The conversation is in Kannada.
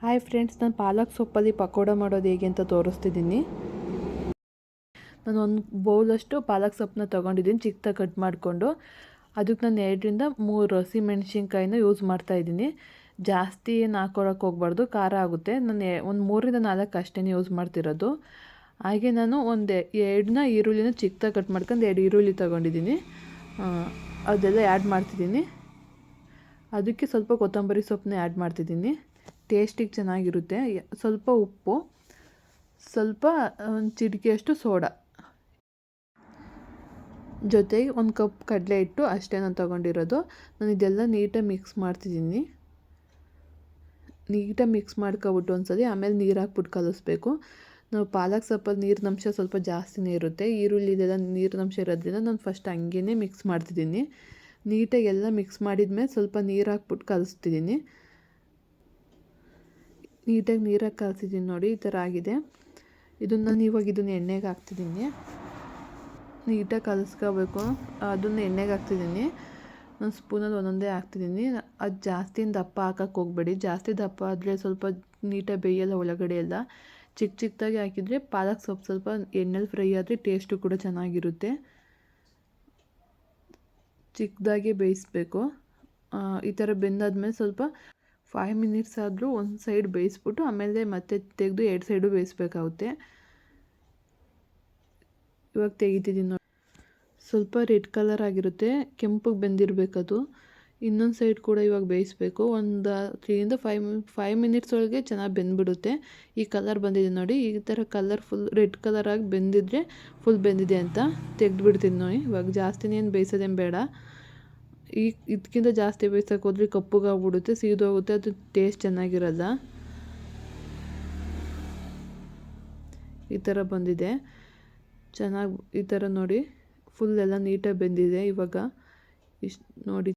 ಹಾಯ್ ಫ್ರೆಂಡ್ಸ್, ನಾನು ಪಾಲಕ್ ಸೊಪ್ಪಲ್ಲಿ ಪಕೋಡ ಮಾಡೋದು ಹೇಗೆ ಅಂತ ತೋರಿಸ್ತಿದ್ದೀನಿ. ನಾನು ಒಂದು ಬೌಲಷ್ಟು ಪಾಲಕ್ ಸೊಪ್ಪನ್ನ ತೊಗೊಂಡಿದ್ದೀನಿ, ಚಿಕ್ಕದಾಗಿ ಕಟ್ ಮಾಡಿಕೊಂಡು. ಅದಕ್ಕೆ ನಾನು 2ರಿಂದ 3 ಹಸಿಮೆಣ್ಸಿನ್ಕಾಯಿನ ಯೂಸ್ ಮಾಡ್ತಾಯಿದ್ದೀನಿ. ಜಾಸ್ತಿ ಏನು ಹಾಕೊಳಕ್ಕೆ ಹೋಗ್ಬಾರ್ದು, ಖಾರ ಆಗುತ್ತೆ. ನಾನು ಒಂದು 3ರಿಂದ 4 ಅಷ್ಟೇ ಯೂಸ್ ಮಾಡ್ತಿರೋದು. ಹಾಗೆ ನಾನು ಒಂದು 2 ಈರುಳ್ಳಿನ ಚಿಕ್ಕದಾಗಿ ಕಟ್ ಮಾಡ್ಕೊಂಡು 2 ಈರುಳ್ಳಿ ತೊಗೊಂಡಿದ್ದೀನಿ. ಅದೆಲ್ಲ ಆ್ಯಡ್ ಮಾಡ್ತಿದ್ದೀನಿ. ಅದಕ್ಕೆ ಸ್ವಲ್ಪ ಕೊತ್ತಂಬರಿ ಸೊಪ್ಪನ್ನ ಆ್ಯಡ್ ಮಾಡ್ತಿದ್ದೀನಿ. ಟೇಸ್ಟಿಗೆ ಚೆನ್ನಾಗಿರುತ್ತೆ. ಸ್ವಲ್ಪ ಉಪ್ಪು, ಸ್ವಲ್ಪ ಒಂದು ಚಿಟಿಕೆಯಷ್ಟು ಸೋಡಾ, ಜೊತೆಗೆ 1 ಕಪ್ ಕಡಲೆ ಹಿಟ್ಟು ಅಷ್ಟೇ ನಾನು ತೊಗೊಂಡಿರೋದು. ನಾನು ಇದೆಲ್ಲ ನೀಟಾಗಿ ಮಿಕ್ಸ್ ಮಾಡ್ತಿದ್ದೀನಿ. ನೀಟಾಗಿ ಮಿಕ್ಸ್ ಮಾಡ್ಕೊಬಿಟ್ಟು ಒಂದ್ಸಲಿ ಆಮೇಲೆ ನೀರು ಹಾಕ್ಬಿಟ್ಟು ಕಲಿಸ್ಬೇಕು. ನಾವು ಪಾಲಕ್ ಸೊಪ್ಪಲ್ಲಿ ನೀರಿನಂಶ ಸ್ವಲ್ಪ ಜಾಸ್ತಿನೇ ಇರುತ್ತೆ. ಈರುಳ್ಳಿದೆಲ್ಲ ನೀರಿನಂಶ ಇರೋದ್ರಿಂದ ನಾನು ಫಸ್ಟ್ ಹಂಗೇ ಮಿಕ್ಸ್ ಮಾಡ್ತಿದ್ದೀನಿ. ನೀಟಾಗಿ ಎಲ್ಲ ಮಿಕ್ಸ್ ಮಾಡಿದ್ಮೇಲೆ ಸ್ವಲ್ಪ ನೀರು ಹಾಕ್ಬಿಟ್ಟು ಕಲಿಸ್ತಿದ್ದೀನಿ. ನೀಟಾಗಿ ನೀರಾಗಿ ಕಲಿಸಿದ್ದೀನಿ ನೋಡಿ, ಈ ಥರ ಆಗಿದೆ. ನಾನು ಇವಾಗ ಇದನ್ನು ಎಣ್ಣೆಗೆ ಹಾಕ್ತಿದ್ದೀನಿ. ನೀಟಾಗಿ ಕಲಿಸ್ಕೋಬೇಕು. ಅದನ್ನು ಎಣ್ಣೆಗೆ ಹಾಕ್ತಿದ್ದೀನಿ. ನಾನು ಸ್ಪೂನಲ್ಲಿ ಒಂದೊಂದೇ ಹಾಕ್ತಿದ್ದೀನಿ. ಅದು ಜಾಸ್ತಿ ದಪ್ಪ ಹಾಕಕ್ಕೆ ಹೋಗಬೇಡಿ. ಜಾಸ್ತಿ ದಪ್ಪ ಆದರೆ ಸ್ವಲ್ಪ ನೀಟಾಗಿ ಬೇಯಲ್ಲ ಒಳಗಡೆ ಎಲ್ಲ. ಚಿಕ್ಕದಾಗಿ ಹಾಕಿದರೆ ಪಾಲಕ್ ಸೊಪ್ಪು ಸ್ವಲ್ಪ ಎಣ್ಣೆಲಿ ಫ್ರೈ ಆದರೆ ಟೇಸ್ಟು ಕೂಡ ಚೆನ್ನಾಗಿರುತ್ತೆ. ಚಿಕ್ಕದಾಗಿ ಬೇಯಿಸ್ಬೇಕು. ಈ ಥರ ಬೆಂದಾದ್ಮೇಲೆ ಸ್ವಲ್ಪ 5 ಮಿನಿಟ್ಸ್ ಆದರೂ ಒಂದು ಸೈಡ್ ಬೇಯಿಸ್ಬಿಟ್ಟು ಆಮೇಲೆ ಮತ್ತೆ ತೆಗೆದು 2 ಸೈಡು ಬೇಯಿಸ್ಬೇಕಾಗುತ್ತೆ. ಇವಾಗ ತೆಗಿತಿದ್ದೀನಿ ನೋಡಿ. ಸ್ವಲ್ಪ ರೆಡ್ ಕಲರ್ ಆಗಿರುತ್ತೆ, ಕೆಂಪಗೆ ಬೆಂದಿರಬೇಕದು. ಇನ್ನೊಂದು ಸೈಡ್ ಕೂಡ ಇವಾಗ ಬೇಯಿಸ್ಬೇಕು. ಒಂದು 3ರಿಂದ 5 ಮಿನಿಟ್ಸ್ ಒಳಗೆ ಚೆನ್ನಾಗಿ ಬೆಂದ್ಬಿಡುತ್ತೆ. ಈ ಕಲರ್ ಬಂದಿದೆ ನೋಡಿ, ಈ ಥರ ಕಲರ್ ಫುಲ್ ರೆಡ್ ಕಲರಾಗಿ ಬೆಂದಿದ್ರೆ ಫುಲ್ ಬೆಂದಿದೆ ಅಂತ ತೆಗೆದುಬಿಡ್ತೀನಿ ನೋಡಿ. ಇವಾಗ ಜಾಸ್ತಿನೇನು ಬೇಯಿಸೋದೇನು ಬೇಡ. ಇದಕ್ಕಿಂತ ಜಾಸ್ತಿ ಬೇಯಿಸೋಕೆ ಹೋದರೆ ಕಪ್ಪಗಾಗ್ಬಿಡುತ್ತೆ, ಸೀದೋಗುತ್ತೆ, ಅದು ಟೇಸ್ಟ್ ಚೆನ್ನಾಗಿರಲ್ಲ. ಈ ಥರ ಬಂದಿದೆ ಚೆನ್ನಾಗಿ. ಈ ಥರ ನೋಡಿ, ಫುಲ್ ಎಲ್ಲ ನೀಟಾಗಿ ಬೆಂದಿದೆ. ಇವಾಗ ಇಷ್ಟು ನೋಡಿ,